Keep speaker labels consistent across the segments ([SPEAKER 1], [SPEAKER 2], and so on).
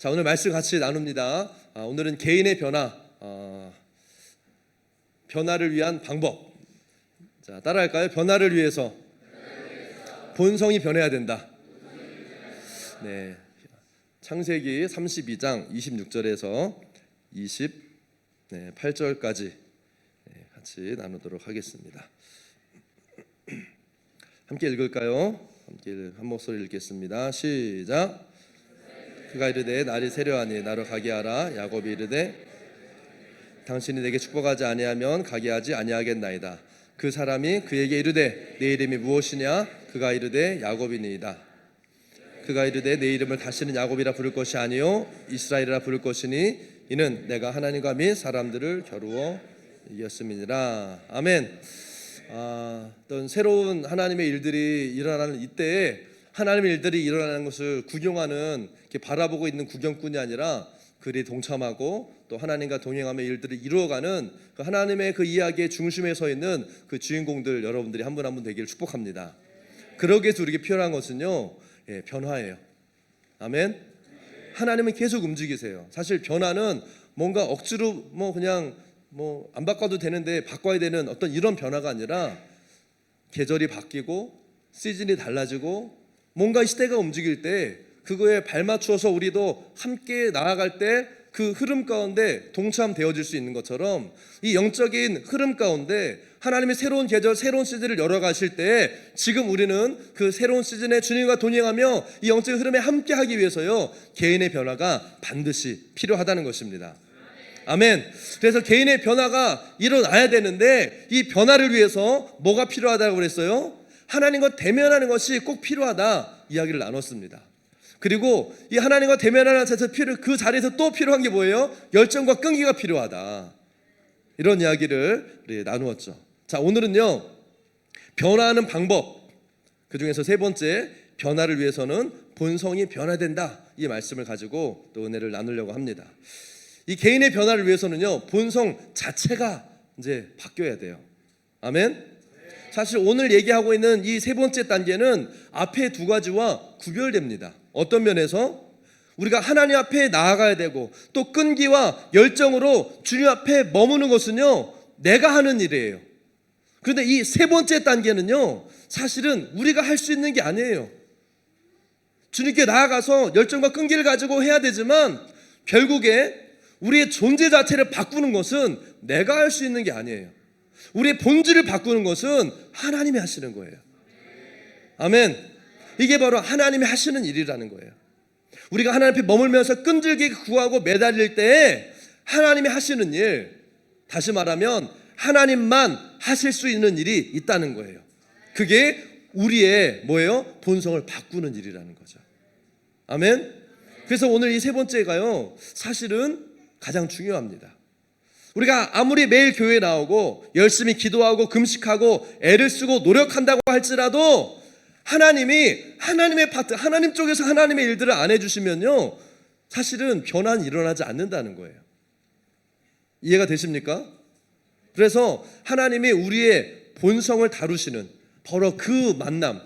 [SPEAKER 1] 자, 오늘 말씀 같이 나눕니다. 오늘은 개인의 변화, 변화를 위한 방법. 자, 따라할까요? 변화를 위해서 본성이 변해야 된다. 네, 창세기 32장 26절에서 28절까지 같이 나누도록 하겠습니다. 함께 읽을까요? 함께 한 목소리 읽겠습니다. 시작. 그가 이르되 날이 세려하니 나로 가게 하라. 야곱이 이르되 당신이 내게 축복하지 아니하면 가게 하지 아니하겠나이다. 그 사람이 그에게 이르되 내 이름이 무엇이냐? 그가 이르되 야곱이니이다. 그가 이르되 내 이름을 다시는 야곱이라 부를 것이 아니요 이스라엘이라 부를 것이니 이는 내가 하나님과 및 사람들을 겨루어 이겼음이니라. 아멘. 어떤 새로운 하나님의 일들이 일어나는 이때에 하나님의 일들이 일어나는 것을 구경하는, 이렇게 바라보고 있는 구경꾼이 아니라 그리 동참하고 또 하나님과 동행하며 일들을 이루어가는 그 하나님의 그 이야기의 중심에 서 있는 그 주인공들 여러분들이 한 분 한 분 되기를 축복합니다. 그러기 위해서 우리에게 필요한 것은요, 변화예요. 아멘. 하나님은 계속 움직이세요. 사실 변화는 뭔가 억지로 그냥 안 바꿔도 되는데 바꿔야 되는 어떤 이런 변화가 아니라 계절이 바뀌고 시즌이 달라지고 뭔가 시대가 움직일 때 그거에 발맞추어서 우리도 함께 나아갈 때 그 흐름 가운데 동참되어질 수 있는 것처럼 이 영적인 흐름 가운데 하나님이 새로운 계절, 새로운 시즌을 열어가실 때 지금 우리는 그 새로운 시즌에 주님과 동행하며 이 영적인 흐름에 함께하기 위해서요, 개인의 변화가 반드시 필요하다는 것입니다. 아멘. 그래서 개인의 변화가 일어나야 되는데 이 변화를 위해서 뭐가 필요하다고 그랬어요? 하나님과 대면하는 것이 꼭 필요하다 이야기를 나눴습니다. 그리고 이 하나님과 대면하는 그 자리에서 또 필요한 게 뭐예요? 열정과 끈기가 필요하다. 이런 이야기를 우리 나누었죠. 자, 오늘은요, 변화하는 방법, 그 중에서 세 번째, 변화를 위해서는 본성이 변화된다, 이 말씀을 가지고 또 은혜를 나누려고 합니다. 이 개인의 변화를 위해서는요, 본성 자체가 이제 바뀌어야 돼요. 아멘. 사실 오늘 얘기하고 있는 이 세 번째 단계는 앞에 두 가지와 구별됩니다. 어떤 면에서 우리가 하나님 앞에 나아가야 되고 또 끈기와 열정으로 주님 앞에 머무는 것은요, 내가 하는 일이에요. 그런데 이 세 번째 단계는요, 사실은 우리가 할 수 있는 게 아니에요. 주님께 나아가서 열정과 끈기를 가지고 해야 되지만 결국에 우리의 존재 자체를 바꾸는 것은 내가 할 수 있는 게 아니에요. 우리의 본질을 바꾸는 것은 하나님이 하시는 거예요. 아멘. 이게 바로 하나님이 하시는 일이라는 거예요. 우리가 하나님 앞에 머물면서 끈질기게 구하고 매달릴 때 하나님이 하시는 일, 다시 말하면 하나님만 하실 수 있는 일이 있다는 거예요. 그게 우리의 뭐예요? 본성을 바꾸는 일이라는 거죠. 아멘. 그래서 오늘 이 세 번째가요, 사실은 가장 중요합니다. 우리가 아무리 매일 교회에 나오고 열심히 기도하고 금식하고 애를 쓰고 노력한다고 할지라도 하나님이 하나님의 파트, 하나님 쪽에서 하나님의 일들을 안 해주시면요, 사실은 변화는 일어나지 않는다는 거예요. 이해가 되십니까? 그래서 하나님이 우리의 본성을 다루시는 바로 그 만남,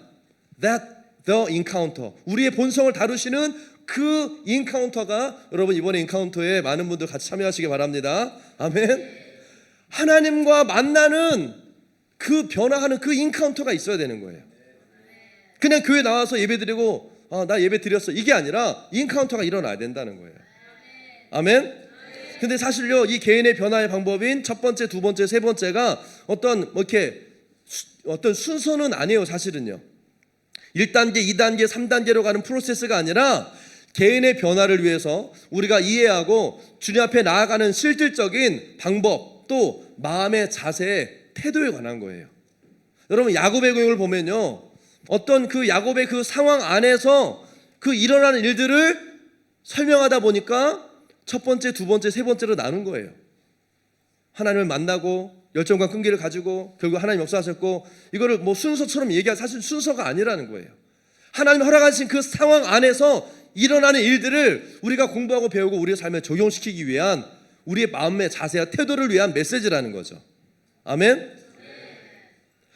[SPEAKER 1] that the encounter, 우리의 본성을 다루시는 그 인카운터가, 여러분 이번에 인카운터에 많은 분들 같이 참여하시기 바랍니다. 아멘. 하나님과 만나는 그 변화하는 그 인카운터가 있어야 되는 거예요. 그냥 교회 나와서 예배 드리고 나 예배 드렸어, 이게 아니라 인카운터가 일어나야 된다는 거예요. 아멘. 근데 사실요, 이 개인의 변화의 방법인 첫 번째, 두 번째, 세 번째가 어떤 순서는 아니에요. 사실은요, 1단계, 2단계, 3단계로 가는 프로세스가 아니라 개인의 변화를 위해서 우리가 이해하고 주님 앞에 나아가는 실질적인 방법, 또 마음의 자세, 태도에 관한 거예요. 여러분, 야곱의 경우를 보면요, 어떤 그 야곱의 그 상황 안에서 그 일어나는 일들을 설명하다 보니까 첫 번째, 두 번째, 세 번째로 나눈 거예요. 하나님을 만나고 열정과 끈기를 가지고 결국 하나님 역사하셨고, 이거를 순서처럼 얘기할, 사실 순서가 아니라는 거예요. 하나님 허락하신 그 상황 안에서 일어나는 일들을 우리가 공부하고 배우고 우리의 삶에 적용시키기 위한 우리의 마음의 자세와 태도를 위한 메시지라는 거죠. 아멘.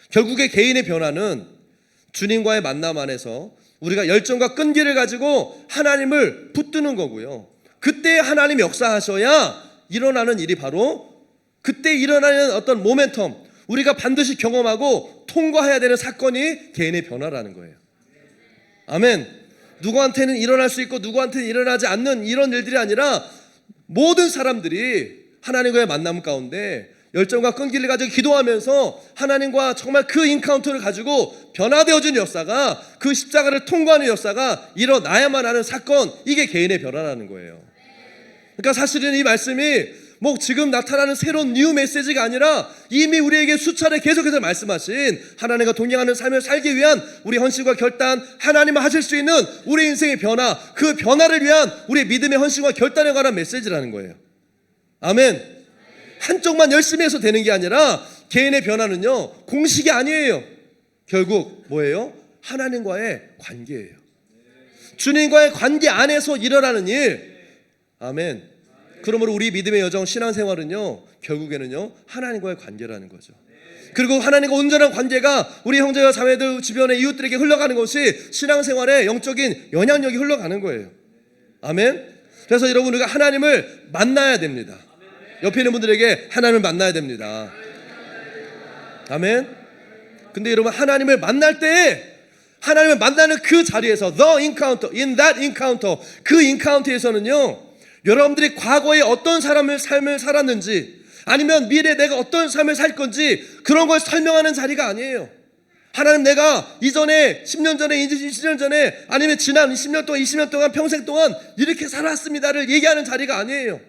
[SPEAKER 1] 결국에 개인의 변화는 주님과의 만남 안에서 우리가 열정과 끈기를 가지고 하나님을 붙드는 거고요. 그때 하나님이 역사하셔야 일어나는 일이 바로 그때 일어나는 어떤 모멘텀, 우리가 반드시 경험하고 통과해야 되는 사건이 개인의 변화라는 거예요. 아멘. 누구한테는 일어날 수 있고 누구한테는 일어나지 않는 이런 일들이 아니라 모든 사람들이 하나님과의 만남 가운데 열정과 끈기를 가지고 기도하면서 하나님과 정말 그 인카운터를 가지고 변화되어지는 역사가, 그 십자가를 통과하는 역사가 일어나야만 하는 사건, 이게 개인의 변화라는 거예요. 그러니까 사실은 이 말씀이 뭐 지금 나타나는 새로운 뉴 메시지가 아니라 이미 우리에게 수차례 계속해서 말씀하신 하나님과 동행하는 삶을 살기 위한 우리 헌신과 결단, 하나님을 하실 수 있는 우리 인생의 변화, 그 변화를 위한 우리의 믿음의 헌신과 결단에 관한 메시지라는 거예요. 아멘. 한쪽만 열심히 해서 되는 게 아니라 개인의 변화는요, 공식이 아니에요. 결국 뭐예요? 하나님과의 관계예요. 주님과의 관계 안에서 일어나는 일. 아멘. 그러므로 우리 믿음의 여정, 신앙생활은요, 결국에는요, 하나님과의 관계라는 거죠. 그리고 하나님과 온전한 관계가 우리 형제와 자매들, 주변의 이웃들에게 흘러가는 것이 신앙생활의 영적인 영향력이 흘러가는 거예요. 아멘. 그래서 여러분, 우리가 하나님을 만나야 됩니다. 옆에 있는 분들에게 하나님을 만나야 됩니다. 아멘. 근데 여러분, 하나님을 만날 때, 하나님을 만나는 그 자리에서 the encounter, in that encounter, 그 인카운터에서는요, 여러분들이 과거에 어떤 삶을 살았는지, 아니면 미래에 내가 어떤 삶을 살 건지, 그런 걸 설명하는 자리가 아니에요. 하나님, 내가 이전에 10년 전에, 20년 전에, 아니면 지난 10년 동안, 20년 동안, 평생 동안 이렇게 살았습니다를 얘기하는 자리가 아니에요.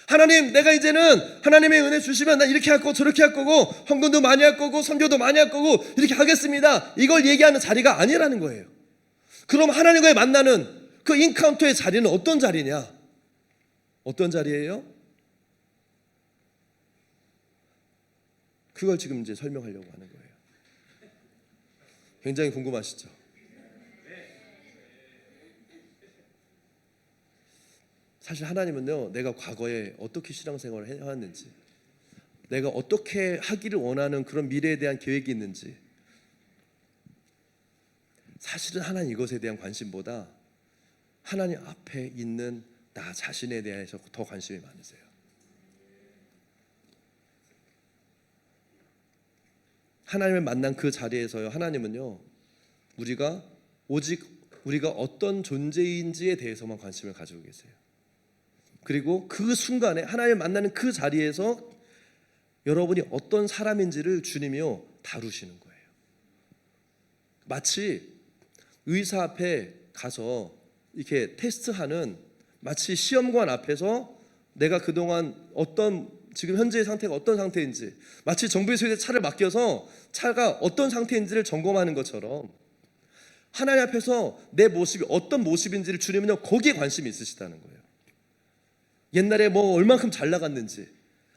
[SPEAKER 1] 하나님, 내가 이제는 하나님의 은혜 주시면 나 이렇게 할 거고 저렇게 할 거고 헌금도 많이 할 거고 선교도 많이 할 거고 이렇게 하겠습니다, 이걸 얘기하는 자리가 아니라는 거예요. 그럼 하나님과의 만나는 그 인카운터의 자리는 어떤 자리냐? 어떤 자리예요? 그걸 지금 이제 설명하려고 하는 거예요. 굉장히 궁금하시죠? 사실 하나님은요, 내가 과거에 어떻게 신앙생활을 해왔는지, 내가 어떻게 하기를 원하는 그런 미래에 대한 계획이 있는지, 사실은 하나님 이것에 대한 관심보다 하나님 앞에 있는 나 자신에 대해서 더 관심이 많으세요. 하나님을 만난 그 자리에서요, 하나님은요, 오직 우리가 어떤 존재인지에 대해서만 관심을 가지고 계세요. 그리고 그 순간에 하나님을 만나는 그 자리에서 여러분이 어떤 사람인지를 주님이요, 다루시는 거예요. 마치 의사 앞에 가서 이렇게 테스트하는, 마치 시험관 앞에서 내가 그동안 지금 현재의 상태가 어떤 상태인지, 마치 정부의 소유의 차를 맡겨서 차가 어떤 상태인지를 점검하는 것처럼 하나님 앞에서 내 모습이 어떤 모습인지를 주님은요, 거기에 관심이 있으시다는 거예요. 옛날에 뭐 얼만큼 잘 나갔는지,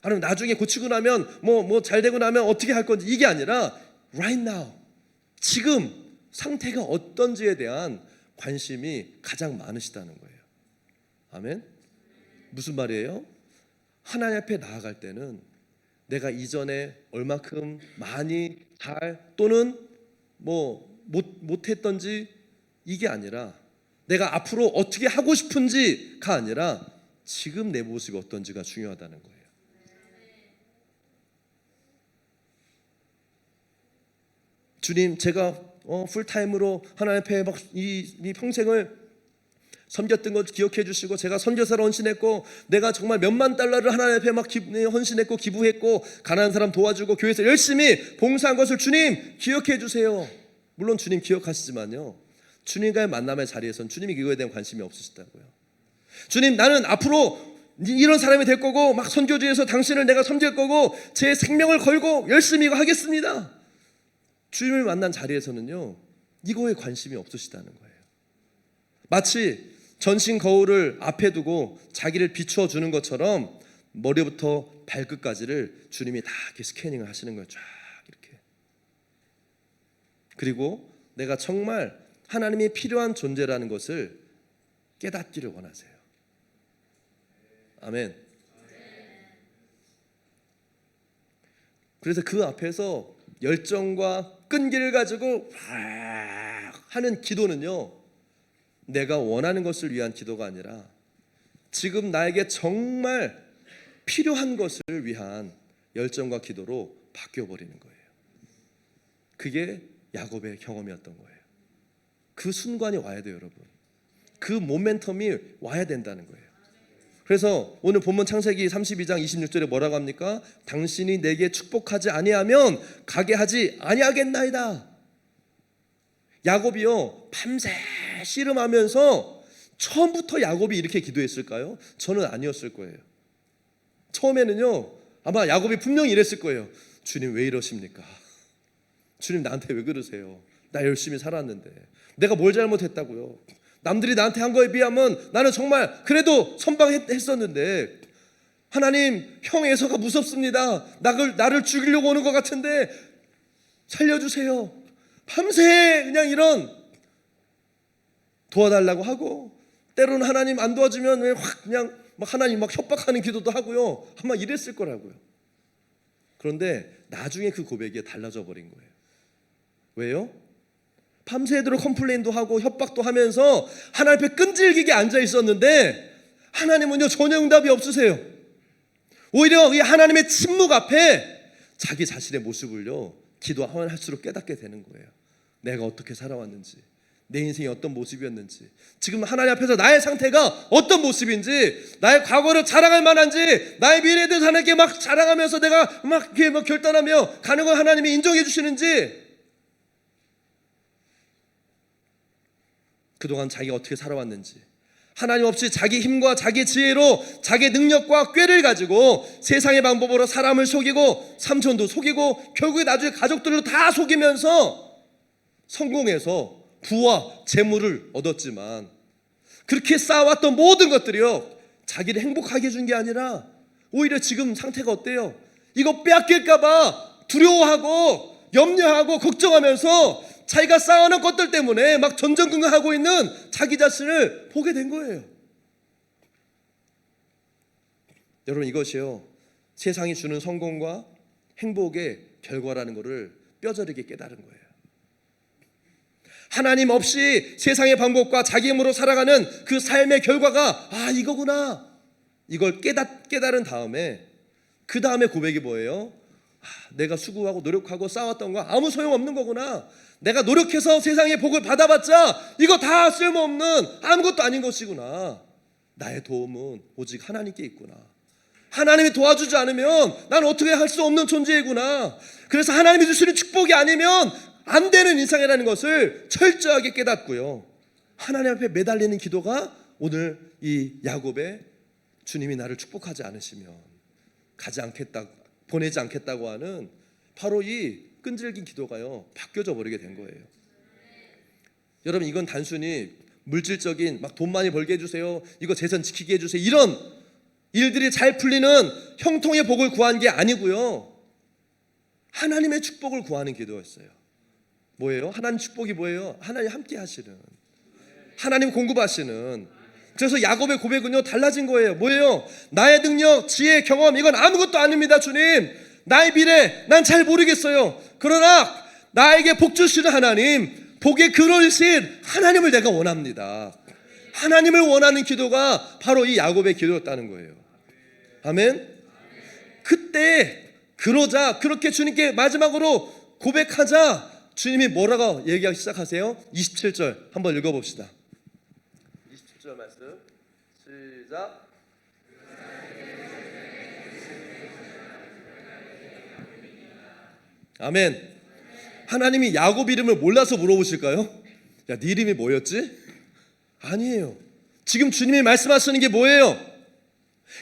[SPEAKER 1] 아니면 나중에 고치고 나면 뭐 잘 되고 나면 어떻게 할 건지, 이게 아니라 right now, 지금 상태가 어떤지에 대한 관심이 가장 많으시다는 거예요. 아멘. 무슨 말이에요? 하나님 앞에 나아갈 때는 내가 이전에 얼마큼 많이 잘 또는 뭐 못했던지, 이게 아니라 내가 앞으로 어떻게 하고 싶은지가 아니라 지금 내 모습이 어떤지가 중요하다는 거예요. 주님, 제가 풀타임으로 하나님 앞에 막 이 평생을 섬겼던 것 기억해 주시고, 제가 선교사로 헌신했고, 내가 정말 몇만 달러를 하나님 앞에 막 헌신했고 기부했고, 가난한 사람 도와주고 교회에서 열심히 봉사한 것을 주님 기억해 주세요. 물론 주님 기억하시지만요, 주님과의 만남의 자리에선 주님이 그거에 대한 관심이 없으시다고요. 주님, 나는 앞으로 이런 사람이 될 거고, 막 선교지에서 당신을 내가 섬길 거고, 제 생명을 걸고 열심히 이거 하겠습니다. 주님을 만난 자리에서는요, 이거에 관심이 없으시다는 거예요. 마치 전신 거울을 앞에 두고 자기를 비추어 주는 것처럼 머리부터 발끝까지를 주님이 다 이렇게 스캐닝을 하시는 거예요. 쫙 이렇게. 그리고 내가 정말 하나님이 필요한 존재라는 것을 깨닫기를 원하세요. 아멘. 그래서 그 앞에서 열정과 끈기를 가지고 하는 기도는요, 내가 원하는 것을 위한 기도가 아니라 지금 나에게 정말 필요한 것을 위한 열정과 기도로 바뀌어버리는 거예요. 그게 야곱의 경험이었던 거예요. 그 순간이 와야 돼요, 여러분. 그 모멘텀이 와야 된다는 거예요. 그래서 오늘 본문 창세기 32장 26절에 뭐라고 합니까? 당신이 내게 축복하지 아니하면 가게 하지 아니하겠나이다. 야곱이요, 밤새 씨름하면서 처음부터 야곱이 이렇게 기도했을까요? 저는 아니었을 거예요. 처음에는요, 아마 야곱이 분명히 이랬을 거예요. 주님 왜 이러십니까? 주님 나한테 왜 그러세요? 나 열심히 살았는데 내가 뭘 잘못했다고요? 남들이 나한테 한 거에 비하면 나는 정말 그래도 선방했었는데 하나님, 형 에서가 무섭습니다. 나를 죽이려고 오는 것 같은데 살려주세요. 밤새 그냥 이런 도와달라고 하고, 때로는 하나님 안 도와주면 왜 확 그냥 막 하나님 막 협박하는 기도도 하고요. 아마 이랬을 거라고요. 그런데 나중에 그 고백이 달라져 버린 거예요. 왜요? 밤새도록 컴플레인도 하고 협박도 하면서 하나님 앞에 끈질기게 앉아 있었는데 하나님은요, 전혀 응답이 없으세요. 오히려 이 하나님의 침묵 앞에 자기 자신의 모습을요, 기도할수록 깨닫게 되는 거예요. 내가 어떻게 살아왔는지, 내 인생이 어떤 모습이었는지, 지금 하나님 앞에서 나의 상태가 어떤 모습인지, 나의 과거를 자랑할 만한지, 나의 미래에 대해서 하나님께 막 자랑하면서 내가 막 이렇게 막 결단하며 가는 걸 하나님이 인정해 주시는지, 그동안 자기가 어떻게 살아왔는지, 하나님 없이 자기 힘과 자기 지혜로 자기 능력과 꾀를 가지고 세상의 방법으로 사람을 속이고 삼촌도 속이고 결국에 나중에 가족들도 다 속이면서 성공해서 부와 재물을 얻었지만, 그렇게 쌓아왔던 모든 것들이요, 자기를 행복하게 해준 게 아니라 오히려 지금 상태가 어때요? 이거 빼앗길까 봐 두려워하고 염려하고 걱정하면서 자기가 쌓아놓은 것들 때문에 막 전전긍긍하고 있는 자기 자신을 보게 된 거예요. 여러분, 이것이요, 세상이 주는 성공과 행복의 결과라는 것을 뼈저리게 깨달은 거예요. 하나님 없이 세상의 방법과 자기 힘으로 살아가는 그 삶의 결과가 이거구나, 이걸 깨달은 다음에 그 다음에 고백이 뭐예요? 내가 수고하고 노력하고 쌓았던 거 아무 소용없는 거구나. 내가 노력해서 세상의 복을 받아봤자 이거 다 쓸모없는 아무것도 아닌 것이구나. 나의 도움은 오직 하나님께 있구나. 하나님이 도와주지 않으면 난 어떻게 할 수 없는 존재이구나. 그래서 하나님이 주시는 축복이 아니면 안 되는 인생이라는 것을 철저하게 깨닫고요, 하나님 앞에 매달리는 기도가 오늘 이 야곱의 주님이 나를 축복하지 않으시면 보내지 않겠다고 하는 바로 이 끈질긴 기도가요, 바뀌어져 버리게 된 거예요. 여러분, 이건 단순히 물질적인 막 돈 많이 벌게 해주세요, 이거 재산 지키게 해주세요, 이런 일들이 잘 풀리는 형통의 복을 구한 게 아니고요, 하나님의 축복을 구하는 기도였어요. 뭐예요? 하나님 축복이 뭐예요? 하나님 함께 하시는, 하나님 공급하시는. 그래서 야곱의 고백은요, 달라진 거예요. 뭐예요? 나의 능력, 지혜, 경험, 이건 아무것도 아닙니다. 주님, 나의 미래 난 잘 모르겠어요. 그러나 나에게 복 주시는 하나님, 복의 근원이신 하나님을 내가 원합니다. 하나님을 원하는 기도가 바로 이 야곱의 기도였다는 거예요. 아멘. 그때 그렇게 주님께 마지막으로 고백하자 주님이 뭐라고 얘기하기 시작하세요? 27절 한번 읽어봅시다. 27절 말씀 시작. 아멘. 하나님이 야곱 이름을 몰라서 물어보실까요? 야, 네 이름이 뭐였지? 아니에요. 지금 주님이 말씀하시는 게 뭐예요?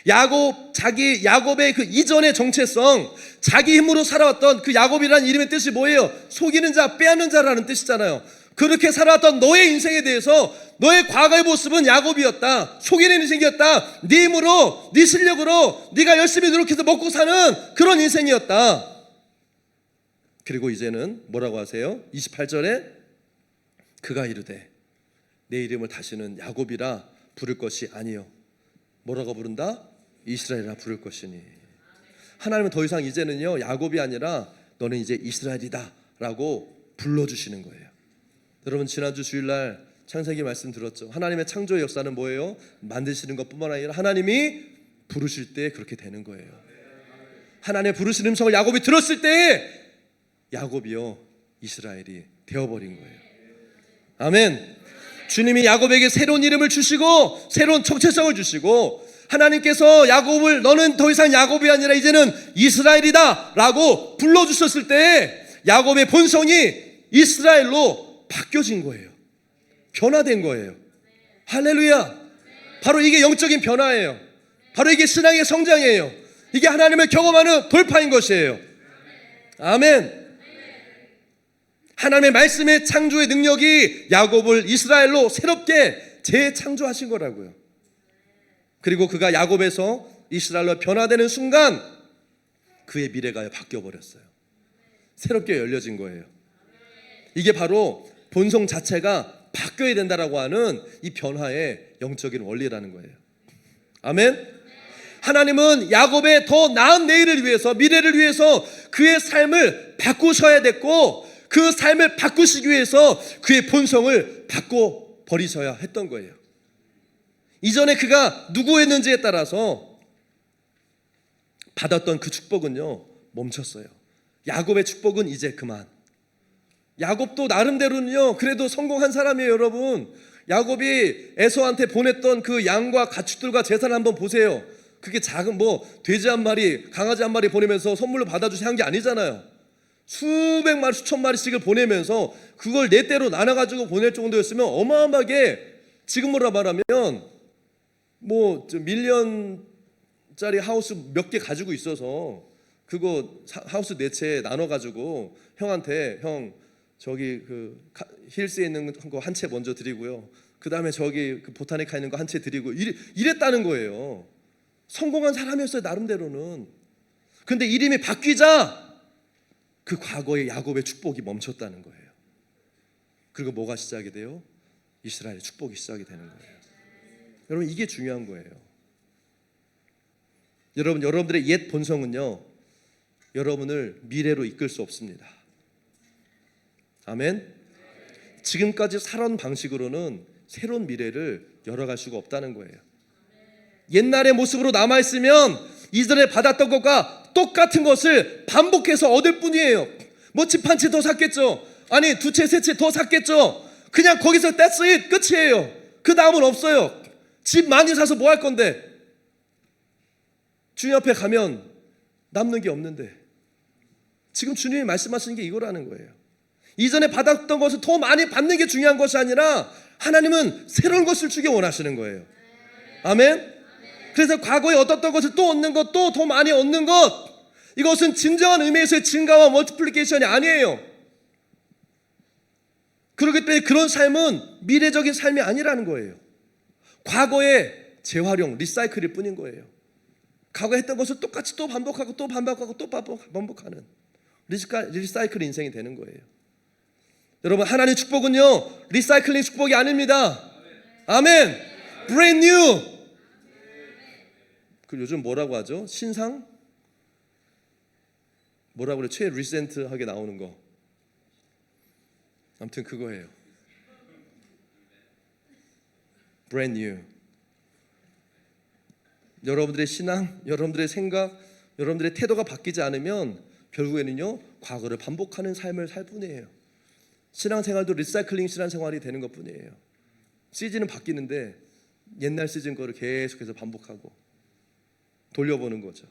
[SPEAKER 1] 야곱의 그 이전의 정체성, 자기 힘으로 살아왔던 그 야곱이라는 이름의 뜻이 뭐예요? 속이는 자, 빼앗는 자라는 뜻이잖아요. 그렇게 살아왔던 너의 인생에 대해서 너의 과거의 모습은 야곱이었다, 속이는 인생이었다, 네 힘으로, 네 실력으로 네가 열심히 노력해서 먹고 사는 그런 인생이었다. 그리고 이제는 뭐라고 하세요? 28절에 그가 이르되 내 이름을 다시는 야곱이라 부를 것이 아니요, 뭐라고 부른다? 이스라엘이라 부를 것이니. 하나님은 더 이상 이제는요, 야곱이 아니라 너는 이제 이스라엘이다 라고 불러주시는 거예요. 여러분 지난주 주일날 창세기 말씀 들었죠. 하나님의 창조의 역사는 뭐예요? 만드시는 것뿐만 아니라 하나님이 부르실 때 그렇게 되는 거예요. 하나님의 부르시는 음성을 야곱이 들었을 때 야곱이요 이스라엘이 되어버린 거예요. 아멘. 주님이 야곱에게 새로운 이름을 주시고 새로운 정체성을 주시고 하나님께서 야곱을 너는 더 이상 야곱이 아니라 이제는 이스라엘이다 라고 불러주셨을 때 야곱의 본성이 이스라엘로 바뀌어진 거예요. 변화된 거예요. 할렐루야. 바로 이게 영적인 변화예요. 바로 이게 신앙의 성장이에요. 이게 하나님을 경험하는 돌파인 것이에요. 아멘. 하나님의 말씀의 창조의 능력이 야곱을 이스라엘로 새롭게 재창조하신 거라고요. 그리고 그가 야곱에서 이스라엘로 변화되는 순간 그의 미래가 바뀌어버렸어요. 새롭게 열려진 거예요. 이게 바로 본성 자체가 바뀌어야 된다라고 하는 이 변화의 영적인 원리라는 거예요. 아멘. 하나님은 야곱의 더 나은 내일을 위해서 미래를 위해서 그의 삶을 바꾸셔야 됐고 그 삶을 바꾸시기 위해서 그의 본성을 바꿔버리셔야 했던 거예요. 이전에 그가 누구였는지에 따라서 받았던 그 축복은요 멈췄어요. 야곱의 축복은 이제 그만. 야곱도 나름대로는요 그래도 성공한 사람이에요. 여러분, 야곱이 에서한테 보냈던 그 양과 가축들과 재산을 한번 보세요. 그게 작은 돼지 한 마리, 강아지 한 마리 보내면서 선물로 받아주시 한 게 아니잖아요. 수백 마리, 수천 마리씩을 보내면서 그걸 네 대로 나눠가지고 보낼 정도였으면 어마어마하게 지금으로 말하면 밀리언짜리 하우스 몇 개 가지고 있어서 그거 하우스 네 채 나눠가지고 형한테 형 저기 그 힐스에 있는 거 한 채 먼저 드리고요. 그 다음에 저기 그 보타니카에 있는 거 한 채 드리고 이랬다는 거예요. 성공한 사람이었어요 나름대로는. 근데 이름이 바뀌자 그 과거의 야곱의 축복이 멈췄다는 거예요. 그리고 뭐가 시작이 돼요? 이스라엘의 축복이 시작이 되는 거예요. 여러분 이게 중요한 거예요. 여러분들의 옛 본성은요 여러분을 미래로 이끌 수 없습니다. 아멘. 지금까지 살아온 방식으로는 새로운 미래를 열어갈 수가 없다는 거예요. 옛날의 모습으로 남아있으면 이전에 받았던 것과 똑같은 것을 반복해서 얻을 뿐이에요. 집 한 채 더 샀겠죠. 아니 두 채, 세 채 더 샀겠죠. 그냥 거기서 that's it, 끝이에요. 그 다음은 없어요. 집 많이 사서 뭐 할 건데? 주님 앞에 가면 남는 게 없는데. 지금 주님이 말씀하시는 게 이거라는 거예요. 이전에 받았던 것을 더 많이 받는 게 중요한 것이 아니라 하나님은 새로운 것을 주기 원하시는 거예요. 아멘. 그래서 과거에 얻었던 것을 또 얻는 것, 또 더 많이 얻는 것, 이것은 진정한 의미에서의 증가와 멀티플리케이션이 아니에요. 그렇기 때문에 그런 삶은 미래적인 삶이 아니라는 거예요. 과거의 재활용, 리사이클일 뿐인 거예요. 과거에 했던 것을 똑같이 또 반복하고 또 반복하고 또 반복하는 리사이클 인생이 되는 거예요. 여러분 하나님의 축복은요 리사이클링 축복이 아닙니다. 아멘. Brand new. 그 요즘 뭐라고 하죠? 신상? 뭐라고 그래? 최리센트하게 나오는 거. 아무튼 그거예요. Brand new. 여러분들의 신앙, 여러분들의 생각, 여러분들의 태도가 바뀌지 않으면 결국에는요 과거를 반복하는 삶을 살 뿐이에요. 신앙생활도 리사이클링 신앙생활이 되는 것 뿐이에요. 시즌은 바뀌는데 옛날 시즌 거를 계속해서 반복하고 돌려보는 거죠.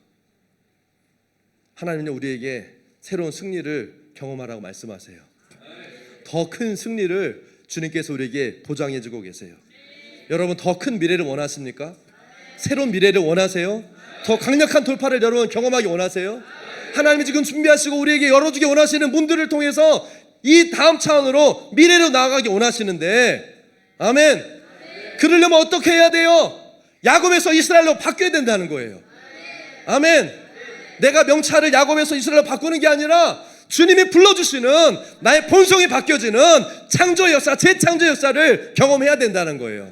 [SPEAKER 1] 하나님은 우리에게 새로운 승리를 경험하라고 말씀하세요. 더 큰 승리를 주님께서 우리에게 보장해주고 계세요. 여러분 더 큰 미래를 원하십니까? 새로운 미래를 원하세요? 더 강력한 돌파를 여러분 경험하기 원하세요? 하나님이 지금 준비하시고 우리에게 열어주기 원하시는 문들을 통해서 이 다음 차원으로 미래로 나아가기 원하시는데, 아멘. 그러려면 어떻게 해야 돼요? 야곱에서 이스라엘로 바뀌어야 된다는 거예요. 아멘. 내가 명찰을 야곱에서 이스라엘로 바꾸는 게 아니라 주님이 불러주시는 나의 본성이 바뀌어지는 창조의 역사, 재창조의 역사를 경험해야 된다는 거예요.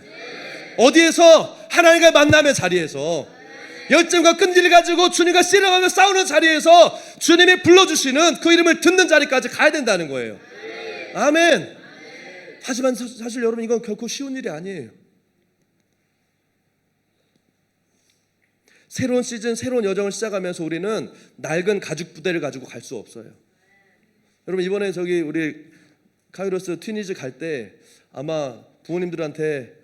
[SPEAKER 1] 어디에서? 하나님과 만남의 자리에서, 열정과 끈기를 가지고 주님과 씨름하며 싸우는 자리에서 주님이 불러주시는 그 이름을 듣는 자리까지 가야 된다는 거예요. 아멘. 하지만 사실 여러분 이건 결코 쉬운 일이 아니에요. 새로운 시즌, 새로운 여정을 시작하면서 우리는 낡은 가죽 부대를 가지고 갈 수 없어요. 여러분 이번에 우리 카이로스 튀니지 갈 때 아마 부모님들한테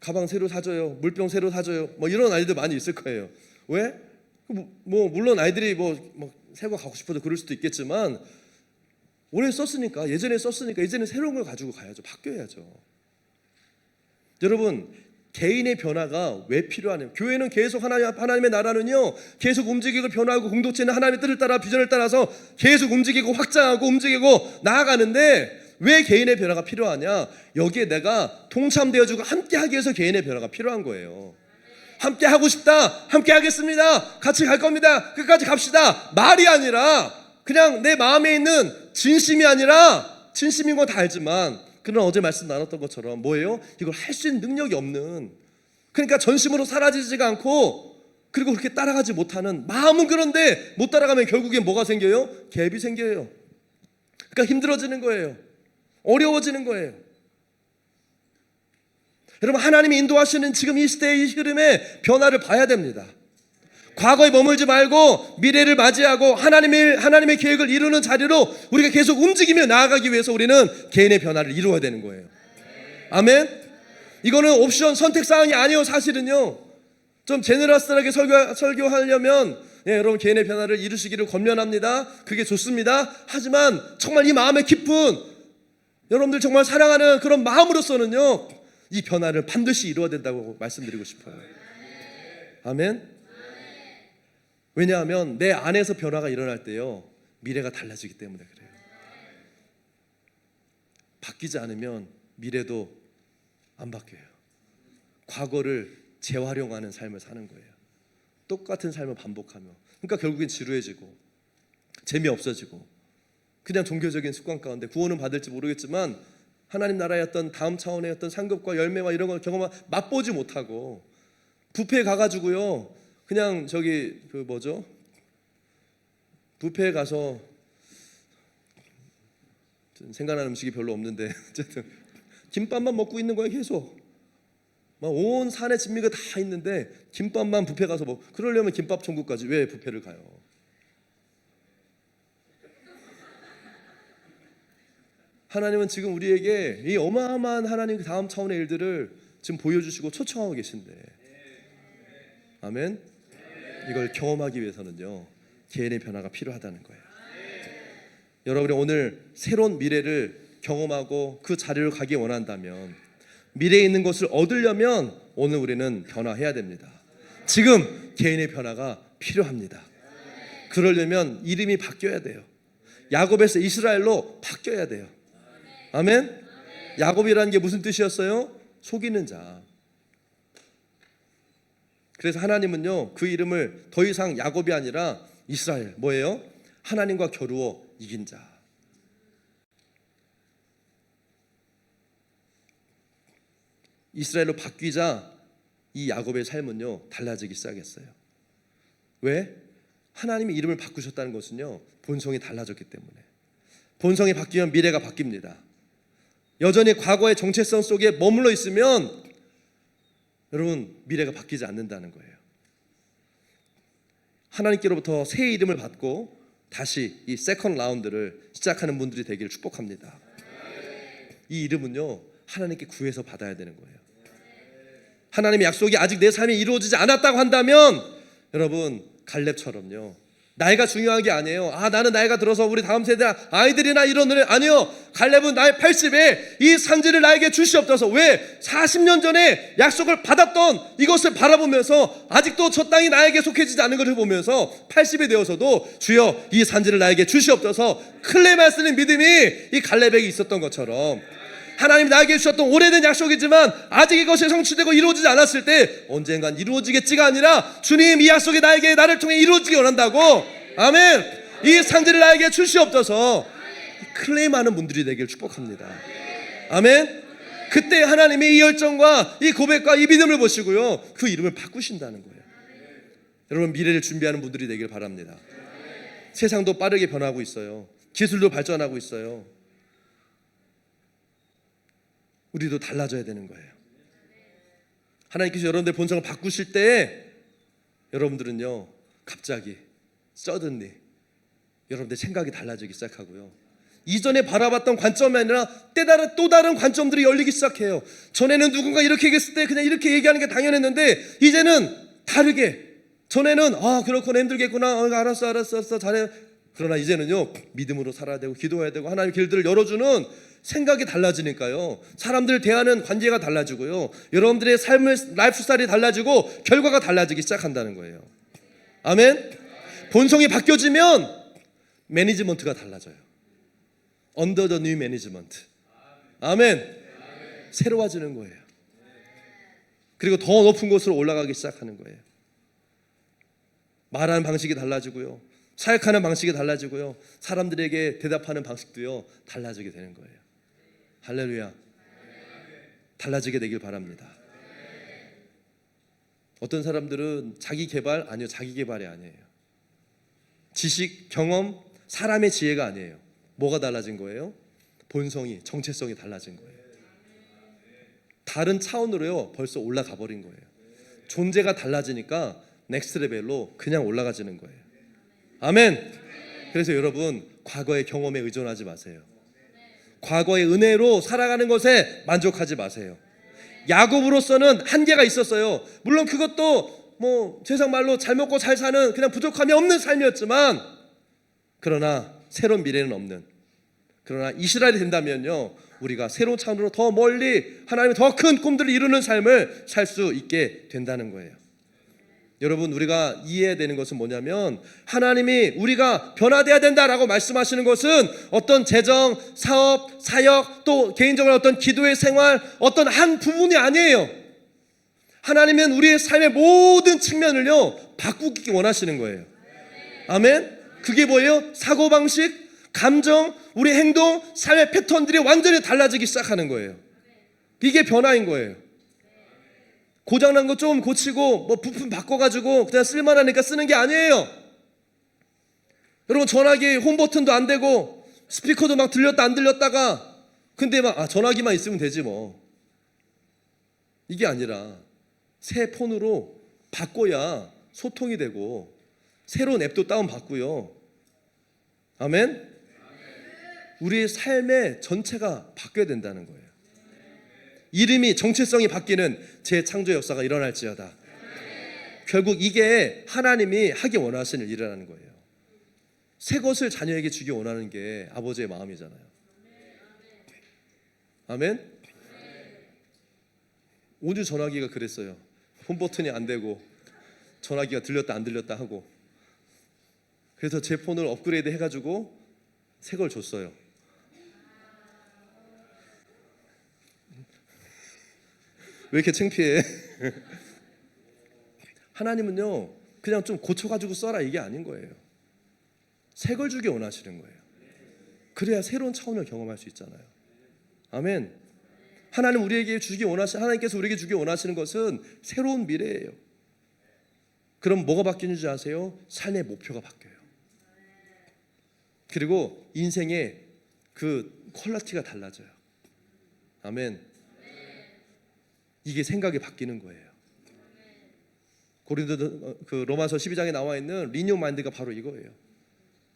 [SPEAKER 1] 가방 새로 사줘요, 물병 새로 사줘요, 뭐 이런 아이들 많이 있을 거예요. 왜? 뭐 물론 아이들이 새 거 갖고 싶어도 그럴 수도 있겠지만 오래 썼으니까, 예전에 썼으니까 이제는 새로운 걸 가지고 가야죠. 바뀌어야죠. 여러분 개인의 변화가 왜 필요하냐면, 교회는 계속 하나님의 나라는요 계속 움직이고 변화하고, 공동체는 하나님의 뜻을 따라 비전을 따라서 계속 움직이고 확장하고 움직이고 나아가는데, 왜 개인의 변화가 필요하냐? 여기에 내가 동참되어주고 함께하기 위해서 개인의 변화가 필요한 거예요. 함께 하고 싶다, 함께 하겠습니다, 같이 갈 겁니다, 끝까지 갑시다, 말이 아니라 그냥 내 마음에 있는 진심이 아니라, 진심인 건 다 알지만 그런 어제 말씀 나눴던 것처럼 뭐예요? 이걸 할 수 있는 능력이 없는, 그러니까 전심으로 사라지지가 않고 그리고 그렇게 따라가지 못하는, 마음은 그런데 못 따라가면 결국엔 뭐가 생겨요? 갭이 생겨요. 그러니까 힘들어지는 거예요. 어려워지는 거예요. 여러분 하나님이 인도하시는 지금 이 시대의 이 흐름의 변화를 봐야 됩니다. 과거에 머물지 말고 미래를 맞이하고 하나님의 계획을 이루는 자리로 우리가 계속 움직이며 나아가기 위해서 우리는 개인의 변화를 이루어야 되는 거예요. 아멘. 이거는 옵션, 선택사항이 아니에요. 사실은요 좀 제너러스하게 설교하려면 여러분 개인의 변화를 이루시기를 권면합니다. 그게 좋습니다. 하지만 정말 이 마음에 깊은, 여러분들 정말 사랑하는 그런 마음으로서는요 이 변화를 반드시 이루어야 된다고 말씀드리고 싶어요. 아멘. 왜냐하면 내 안에서 변화가 일어날 때요 미래가 달라지기 때문에 그래요. 바뀌지 않으면 미래도 안 바뀌어요. 과거를 재활용하는 삶을 사는 거예요. 똑같은 삶을 반복하며. 그러니까 결국엔 지루해지고 재미없어지고 그냥 종교적인 습관 가운데 구원은 받을지 모르겠지만 하나님 나라의 어떤 다음 차원의 어떤 상급과 열매와 이런 걸 맛보지 못하고, 뷔페에 가가지고요 그냥 뷔페에 가서 생각나는 음식이 별로 없는데 어쨌든 김밥만 먹고 있는 거예요. 계속 막 온 산에 진미가 다 있는데 김밥만 뷔페 가서 그러려면 김밥 천국까지 왜 뷔페를 가요? 하나님은 지금 우리에게 이 어마어마한 하나님 그 다음 차원의 일들을 지금 보여주시고 초청하고 계신데, 아멘. 이걸 경험하기 위해서는요 개인의 변화가 필요하다는 거예요. 여러분이 오늘 새로운 미래를 경험하고 그 자리로 가기 원한다면, 미래에 있는 것을 얻으려면 오늘 우리는 변화해야 됩니다. 지금 개인의 변화가 필요합니다. 그러려면 이름이 바뀌어야 돼요. 야곱에서 이스라엘로 바뀌어야 돼요. 아멘. 야곱이라는 게 무슨 뜻이었어요? 속이는 자. 그래서 하나님은요 그 이름을 더 이상 야곱이 아니라 이스라엘, 뭐예요? 하나님과 겨루어 이긴 자. 이스라엘로 바뀌자 이 야곱의 삶은요 달라지기 시작했어요. 왜? 하나님이 이름을 바꾸셨다는 것은요 본성이 달라졌기 때문에. 본성이 바뀌면 미래가 바뀝니다. 여전히 과거의 정체성 속에 머물러 있으면 여러분 미래가 바뀌지 않는다는 거예요. 하나님께로부터 새 이름을 받고 다시 이 세컨 라운드를 시작하는 분들이 되기를 축복합니다. 이 이름은요 하나님께 구해서 받아야 되는 거예요. 하나님의 약속이 아직 내 삶에 이루어지지 않았다고 한다면 여러분 갈렙처럼요 나이가 중요한 게 아니에요. 나는 나이가 들어서 우리 다음 세대 아이들이나 이런 일 아니요. 갈렙은 나이 80에 이 산지를 나에게 주시옵소서. 왜? 40년 전에 약속을 받았던 이것을 바라보면서 아직도 저 땅이 나에게 속해지지 않은 것을 보면서 80이 되어서도 주여 이 산지를 나에게 주시옵소서 클레만 쓰는 믿음이 이 갈렙에게 있었던 것처럼, 하나님 나에게 주셨던 오래된 약속이지만 아직 이것이 성취되고 이루어지지 않았을 때 언젠간 이루어지겠지가 아니라 주님 이 약속이 나를 통해 이루어지기 원한다고. 아멘. 이 상지를 나에게 주시옵소서 클레임하는 분들이 되길 축복합니다. 아멘. 그때 하나님이 이 열정과 이 고백과 이 믿음을 보시고요 그 이름을 바꾸신다는 거예요. 여러분 미래를 준비하는 분들이 되길 바랍니다. 세상도 빠르게 변하고 있어요. 기술도 발전하고 있어요. 우리도 달라져야 되는 거예요. 하나님께서 여러분들 본성을 바꾸실 때에 여러분들은요 갑자기 서든리 여러분들 생각이 달라지기 시작하고요, 이전에 바라봤던 관점이 아니라 또 다른 관점들이 열리기 시작해요. 전에는 누군가 이렇게 얘기했을 때 그냥 이렇게 얘기하는 게 당연했는데 이제는 다르게, 전에는 그렇구나, 힘들겠구나, 알았어 잘해. 그러나 이제는요 믿음으로 살아야 되고 기도해야 되고 하나님의 길들을 열어주는 생각이 달라지니까요 사람들 대하는 관계가 달라지고요, 여러분들의 삶의 라이프 스타일이 달라지고 결과가 달라지기 시작한다는 거예요. 아멘. 본성이 바뀌어지면 매니지먼트가 달라져요. 언더 더 뉴 매니지먼트. 아멘. 새로워지는 거예요. 그리고 더 높은 곳으로 올라가기 시작하는 거예요. 말하는 방식이 달라지고요, 사역하는 방식이 달라지고요, 사람들에게 대답하는 방식도요 달라지게 되는 거예요. 할렐루야. 달라지게 되길 바랍니다. 어떤 사람들은 자기 개발이 아니에요. 지식, 경험, 사람의 지혜가 아니에요. 뭐가 달라진 거예요? 본성이, 정체성이 달라진 거예요. 다른 차원으로요 벌써 올라가 버린 거예요. 존재가 달라지니까 넥스트 레벨로 그냥 올라가지는 거예요. 아멘. 그래서 여러분 과거의 경험에 의존하지 마세요. 과거의 은혜로 살아가는 것에 만족하지 마세요. 야곱으로서는 한계가 있었어요. 물론 그것도 세상 말로 잘 먹고 잘 사는 그냥 부족함이 없는 삶이었지만, 그러나 새로운 미래는 없는, 그러나 이스라엘이 된다면요 우리가 새로운 차원으로 더 멀리 하나님의 더 큰 꿈들을 이루는 삶을 살 수 있게 된다는 거예요. 여러분 우리가 이해해야 되는 것은 뭐냐면, 하나님이 우리가 변화돼야 된다라고 말씀하시는 것은 어떤 재정, 사업, 사역, 또 개인적으로 어떤 기도의 생활, 어떤 한 부분이 아니에요. 하나님은 우리의 삶의 모든 측면을요 바꾸기 원하시는 거예요. 아멘. 그게 뭐예요? 사고방식, 감정, 우리 행동, 삶의 패턴들이 완전히 달라지기 시작하는 거예요. 이게 변화인 거예요. 고장난 거 좀 고치고 부품 바꿔가지고 그냥 쓸만하니까 쓰는 게 아니에요. 여러분 전화기 홈 버튼도 안 되고 스피커도 막 들렸다 안 들렸다가 근데 전화기만 있으면 되지 뭐, 이게 아니라 새 폰으로 바꿔야 소통이 되고 새로운 앱도 다운받고요. 아멘. 우리의 삶의 전체가 바뀌어야 된다는 거예요. 이름이, 정체성이 바뀌는 재창조 역사가 일어날지어다. 결국 이게 하나님이 하기 원하시는 일이라는 거예요. 새 것을 자녀에게 주기 원하는 게 아버지의 마음이잖아요. 아멘. 오늘 전화기가 그랬어요. 홈 버튼이 안 되고 전화기가 들렸다 안 들렸다 하고, 그래서 제 폰을 업그레이드 해가지고 새 걸 줬어요. 왜 이렇게 창피해? 하나님은요 그냥 좀 고쳐가지고 써라 이게 아닌 거예요. 새 걸 주기 원하시는 거예요. 그래야 새로운 차원을 경험할 수 있잖아요. 아멘. 하나님께서 우리에게 주기 원하시는 것은 새로운 미래예요. 그럼 뭐가 바뀌는 줄 아세요? 삶의 목표가 바뀌어요. 그리고 인생의 그 퀄리티가 달라져요. 아멘. 이게 생각이 바뀌는 거예요. 로마서 12장에 나와 있는 리뉴 마인드가 바로 이거예요.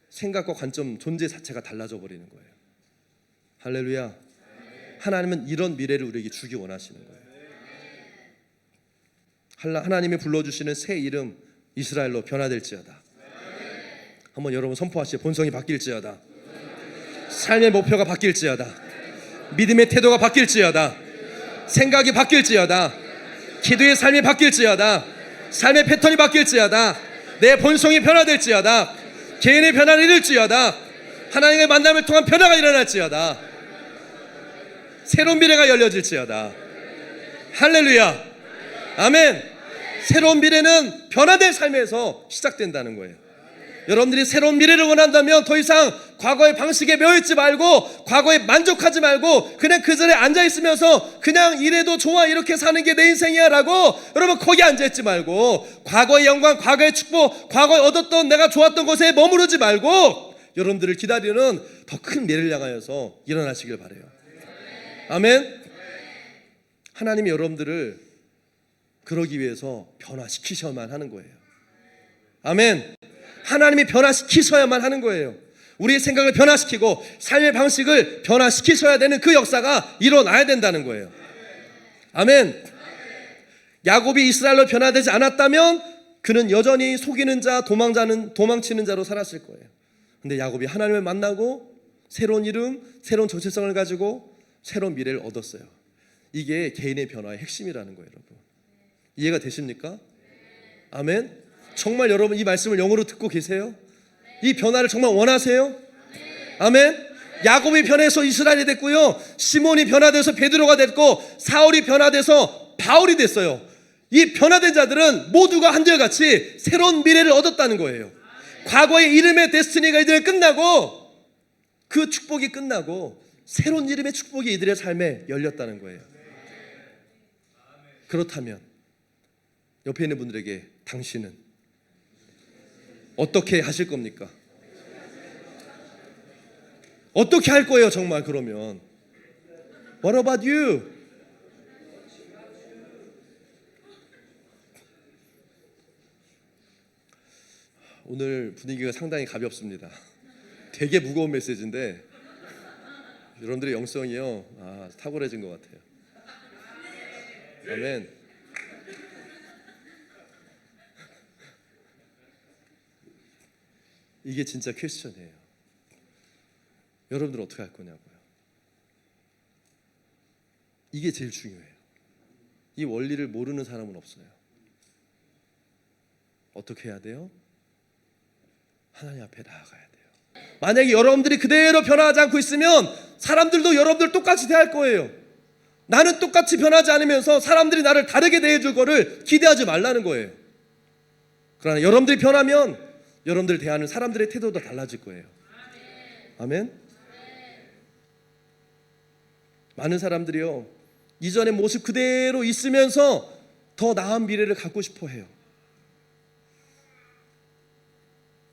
[SPEAKER 1] 생각과 관점, 존재 자체가 달라져 버리는 거예요. 할렐루야. 하나님은 이런 미래를 우리에게 주기 원하시는 거예요. 하나님이 불러주시는 새 이름 이스라엘로 변화될지어다. 한번 여러분 선포하시죠. 본성이 바뀔지어다. 삶의 목표가 바뀔지어다. 믿음의 태도가 바뀔지어다. 생각이 바뀔지어다. 기도의 삶이 바뀔지어다. 삶의 패턴이 바뀔지어다. 내 본성이 변화될지어다. 개인의 변화를 이룰지어다. 하나님의 만남을 통한 변화가 일어날지어다. 새로운 미래가 열려질지어다. 할렐루야. 아멘. 새로운 미래는 변화된 삶에서 시작된다는 거예요. 여러분들이 새로운 미래를 원한다면 더 이상 과거의 방식에 매여있지 말고, 과거에 만족하지 말고, 그냥 그 자리에 앉아있으면서 그냥 이래도 좋아 이렇게 사는 게 내 인생이야 라고 여러분 거기 앉아있지 말고, 과거의 영광, 과거의 축복, 과거에 얻었던 내가 좋았던 것에 머무르지 말고 여러분들을 기다리는 더 큰 미래를 향하여서 일어나시길 바라요. 아멘. 하나님이 여러분들을 그러기 위해서 변화시키셔야만 하는 거예요. 아멘. 하나님이 변화시키셔야만 하는 거예요. 우리의 생각을 변화시키고 삶의 방식을 변화시키셔야 되는 그 역사가 일어나야 된다는 거예요. 아멘. 야곱이 이스라엘로 변화되지 않았다면 그는 여전히 속이는 자, 도망치는 자로 살았을 거예요. 근데 야곱이 하나님을 만나고 새로운 이름, 새로운 정체성을 가지고 새로운 미래를 얻었어요. 이게 개인의 변화의 핵심이라는 거예요, 여러분. 이해가 되십니까? 아멘. 정말 여러분 이 말씀을 영어로 듣고 계세요? 이 변화를 정말 원하세요? 아멘. 야곱이 변해서 이스라엘이 됐고요, 시몬이 변화돼서 베드로가 됐고, 사울이 변화돼서 바울이 됐어요. 이 변화된 자들은 모두가 한결같이 새로운 미래를 얻었다는 거예요. 과거의 이름의 데스티니가 이들은 끝나고, 그 축복이 끝나고 새로운 이름의 축복이 이들의 삶에 열렸다는 거예요. 그렇다면 옆에 있는 분들에게 당신은 어떻게 하실 겁니까? 어떻게 할 거예요, 정말? 그러면 What about you? 오늘 분위기가 상당히 가볍습니다. 되게 무거운 메시지인데 여러분들의 영성이요, 탁월해진 것 같아요. 아멘. 이게 진짜 퀘스천이에요. 여러분들 어떻게 할 거냐고요. 이게 제일 중요해요. 이 원리를 모르는 사람은 없어요. 어떻게 해야 돼요? 하나님 앞에 나아가야 돼요. 만약에 여러분들이 그대로 변화하지 않고 있으면 사람들도 여러분들 똑같이 대할 거예요. 나는 똑같이 변하지 않으면서 사람들이 나를 다르게 대해줄 거를 기대하지 말라는 거예요. 그러나 여러분들이 변하면 여러분들 대하는 사람들의 태도도 달라질 거예요. 아멘. 많은 사람들이요, 이전의 모습 그대로 있으면서 더 나은 미래를 갖고 싶어 해요.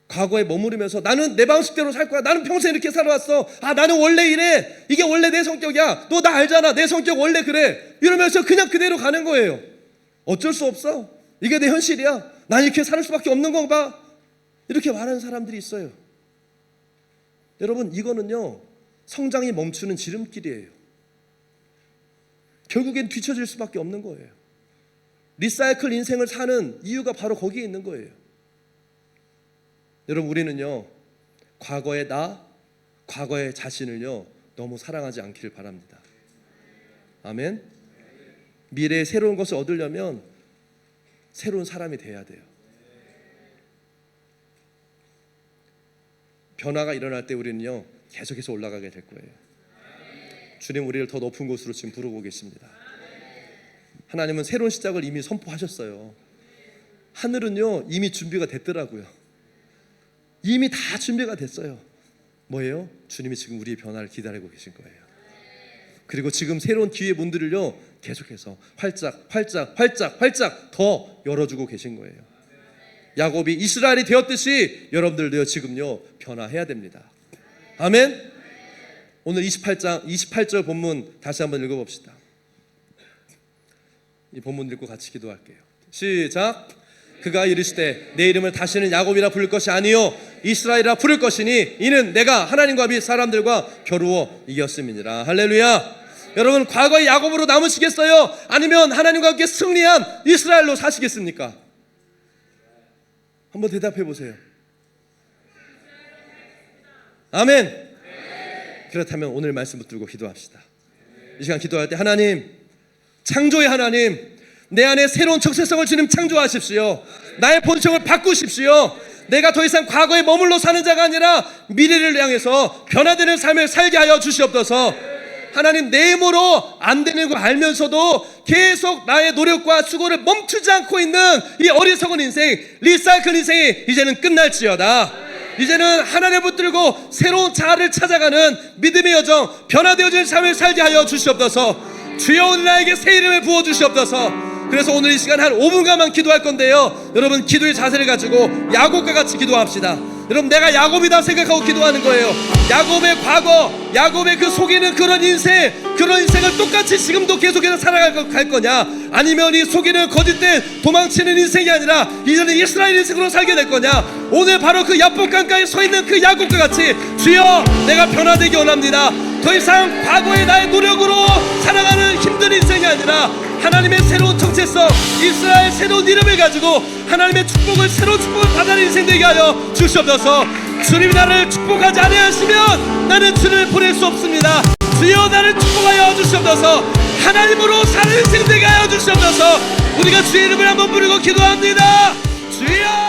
[SPEAKER 1] 과거에 머무르면서 나는 내 방식대로 살 거야, 나는 평생 이렇게 살아왔어, 나는 원래 이래, 이게 원래 내 성격이야, 너 나 알잖아, 내 성격 원래 그래, 이러면서 그냥 그대로 가는 거예요. 어쩔 수 없어, 이게 내 현실이야, 난 이렇게 살 수밖에 없는 건가, 이렇게 말하는 사람들이 있어요. 여러분, 이거는요 성장이 멈추는 지름길이에요. 결국엔 뒤처질 수밖에 없는 거예요. 리사이클 인생을 사는 이유가 바로 거기에 있는 거예요. 여러분, 우리는요 과거의 나, 과거의 자신을요 너무 사랑하지 않기를 바랍니다. 아멘. 미래의 새로운 것을 얻으려면 새로운 사람이 돼야 돼요. 변화가 일어날 때 우리는요 계속해서 올라가게 될 거예요. 주님, 우리를 더 높은 곳으로 지금 부르고 계십니다. 하나님은 새로운 시작을 이미 선포하셨어요. 하늘은요 이미 준비가 됐더라고요. 이미 다 준비가 됐어요. 뭐예요? 주님이 지금 우리의 변화를 기다리고 계신 거예요. 그리고 지금 새로운 기회의 문들을요 계속해서 활짝 더 열어주고 계신 거예요. 야곱이 이스라엘이 되었듯이 여러분들도요 지금요 변화해야 됩니다. 아멘. 오늘 28절 본문 다시 한번 읽어봅시다. 이 본문 읽고 같이 기도할게요. 시작. 그가 이르시되 내 이름을 다시는 야곱이라 부를 것이 아니요 이스라엘이라 부를 것이니 이는 내가 하나님과 및 사람들과 겨루어 이겼음이니라. 할렐루야. 여러분, 과거의 야곱으로 남으시겠어요? 아니면 하나님과 함께 승리한 이스라엘로 사시겠습니까? 한번 대답해 보세요. 아멘. 그렇다면 오늘 말씀 붙들고 기도합시다. 이 시간 기도할 때 하나님, 창조의 하나님, 내 안에 새로운 정체성을 주님 창조하십시오. 나의 본성을 바꾸십시오. 내가 더 이상 과거에 머물러 사는 자가 아니라 미래를 향해서 변화되는 삶을 살게 하여 주시옵소서. 하나님, 내 힘으로 안 되는 거 알면서도 계속 나의 노력과 수고를 멈추지 않고 있는 이 어리석은 인생, 리사이클 인생이 이제는 끝날지어다. 이제는 하나님을 붙들고 새로운 자아를 찾아가는 믿음의 여정, 변화되어진 삶을 살게 하여 주시옵소서. 주여, 오늘 나에게 새 이름을 부어주시옵소서. 그래서 오늘 이 시간 한 5분간만 기도할 건데요, 여러분 기도의 자세를 가지고 야곱과 같이 기도합시다. 여러분 내가 야곱이다 생각하고 기도하는 거예요. 야곱의 과거, 야곱의 그 속이는 그런 인생을 똑같이 지금도 계속해서 살아갈 거냐, 아니면 이 속이는 거짓된 도망치는 인생이 아니라 이제는 이스라엘 인생으로 살게 될 거냐. 오늘 바로 그 야복 강가에 서 있는 그 야곱과 같이 주여 내가 변화되기 원합니다. 더 이상 과거의 나의 노력으로 살아가는 힘든 인생이 아니라 하나님의 새로운 정체성, 이스라엘 새로운 이름을 가지고 하나님의 축복을, 새로운 축복을 받아는 인생 되게 하여 주시옵소서. 주님이 나를 축복하지 아니하시면 나는 주를 보낼 수 없습니다. 주여 나를 축복하여 주시옵소서. 하나님으로 사는 인생 되게 하여 주시옵소서. 우리가 주의 이름을 한번 부르고 기도합니다. 주여.